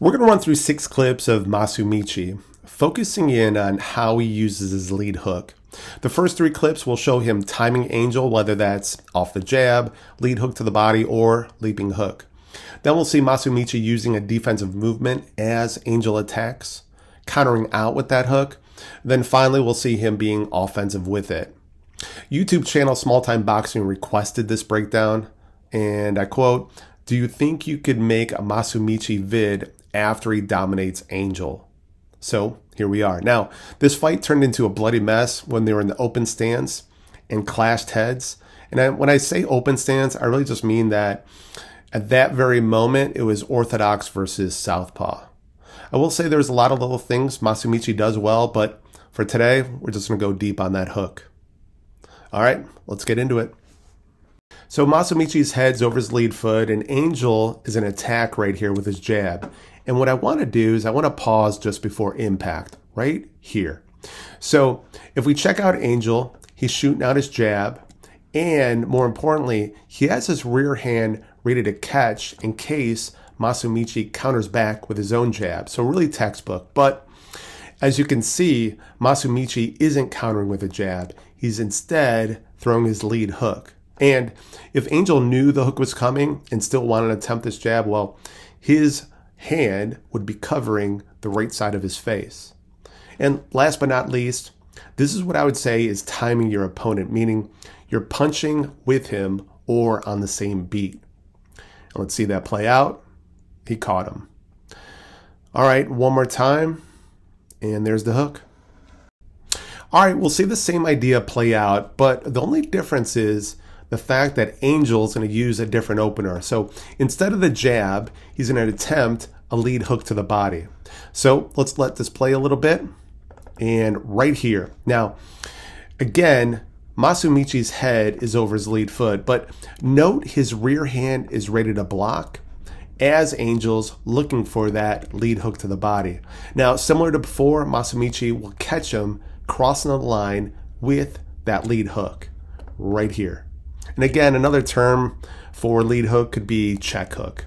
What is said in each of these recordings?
We're going to run through 6 clips of Masumichi, focusing in on how he uses his lead hook. The first 3 clips will show him timing Angel, whether that's off the jab, lead hook to the body, or leaping hook. Then we'll see Masumichi using a defensive movement as Angel attacks, countering out with that hook. Then finally, we'll see him being offensive with it. YouTube channel Small Time Boxing requested this breakdown, and I quote, "Do you think you could make a Masumichi vid after he dominates Angel?" So here we are. Now, this fight turned into a bloody mess when they were in the open stance and clashed heads. And when I say open stance, I really just mean that at that very moment, it was orthodox versus southpaw. I will say there's a lot of little things Masumichi does well, but for today, we're just going to go deep on that hook. All right, let's get into it. So Masumichi's head's over his lead foot, and Angel is an attack right here with his jab. And what I want to do is I want to pause just before impact, right here. So if we check out Angel, he's shooting out his jab, and more importantly, he has his rear hand ready to catch in case Masumichi counters back with his own jab. So really textbook. But as you can see, Masumichi isn't countering with a jab. He's instead throwing his lead hook. And if Angel knew the hook was coming and still wanted to attempt this jab, well, his hand would be covering the right side of his face. And last but not least, this is what I would say is timing your opponent, meaning you're punching with him or on the same beat. And let's see that play out. He caught him. All right, one more time. And there's the hook. All right, we'll see the same idea play out, but the only difference is the fact that Angel's going to use a different opener. So instead of the jab, he's going to attempt a lead hook to the body. So let's let this play a little bit. And right here. Now, again, Masumichi's head is over his lead foot, but note his rear hand is ready to block as Angel's looking for that lead hook to the body. Now, similar to before, Masumichi will catch him crossing the line with that lead hook right here. And again, another term for lead hook could be check hook.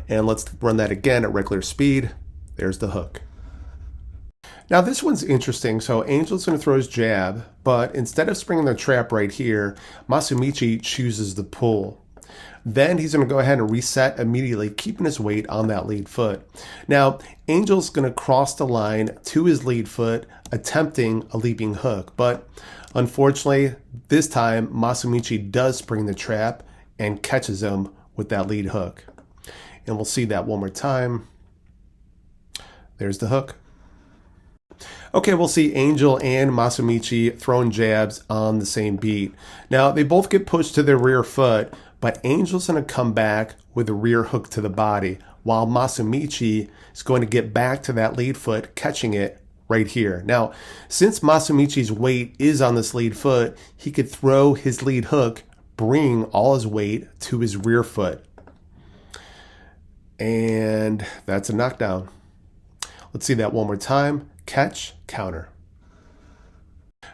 And let's run that again at regular speed. There's the hook. Now this one's interesting. So Angel's going to throw his jab, but instead of springing the trap right here, Masumichi chooses the pull. Then he's going to go ahead and reset immediately, keeping his weight on that lead foot. Now, Angel's going to cross the line to his lead foot, attempting a leaping hook. But unfortunately, this time, Masumichi does spring the trap and catches him with that lead hook. And we'll see that one more time. There's the hook. Okay, we'll see Angel and Masumichi throwing jabs on the same beat. Now, they both get pushed to their rear foot, but Angel's going to come back with a rear hook to the body, while Masumichi is going to get back to that lead foot, catching it right here. Now, since Masumichi's weight is on this lead foot, he could throw his lead hook, bring all his weight to his rear foot. And that's a knockdown. Let's see that one more time. Catch, counter.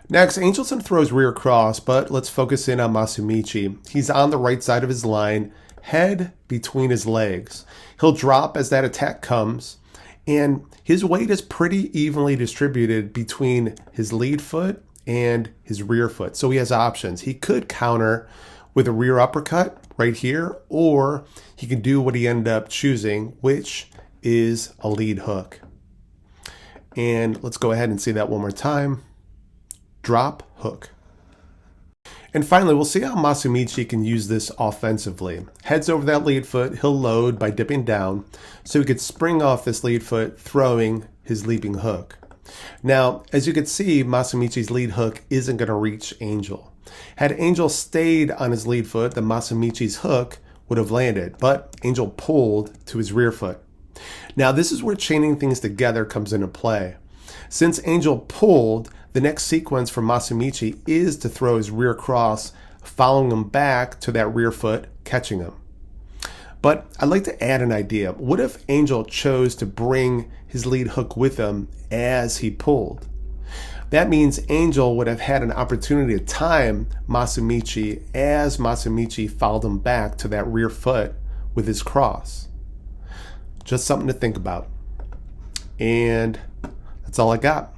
Next, Angelson throws rear cross, but let's focus in on Masumichi. He's on the right side of his line, head between his legs. He'll drop as that attack comes, and his weight is pretty evenly distributed between his lead foot and his rear foot. So he has options. He could counter with a rear uppercut right here, or he can do what he ended up choosing, which is a lead hook. And let's go ahead and see that one more time. Drop, hook. And finally, we'll see how Masumichi can use this offensively. Heads over that lead foot, he'll load by dipping down, so he could spring off this lead foot, throwing his leaping hook. Now, as you can see, Masumichi's lead hook isn't going to reach Angel. Had Angel stayed on his lead foot, then Masumichi's hook would have landed, but Angel pulled to his rear foot. Now, this is where chaining things together comes into play. Since Angel pulled, the next sequence for Masumichi is to throw his rear cross, following him back to that rear foot, catching him. But I'd like to add an idea. What if Angel chose to bring his lead hook with him as he pulled? That means Angel would have had an opportunity to time Masumichi as Masumichi followed him back to that rear foot with his cross. Just something to think about. And that's all I got.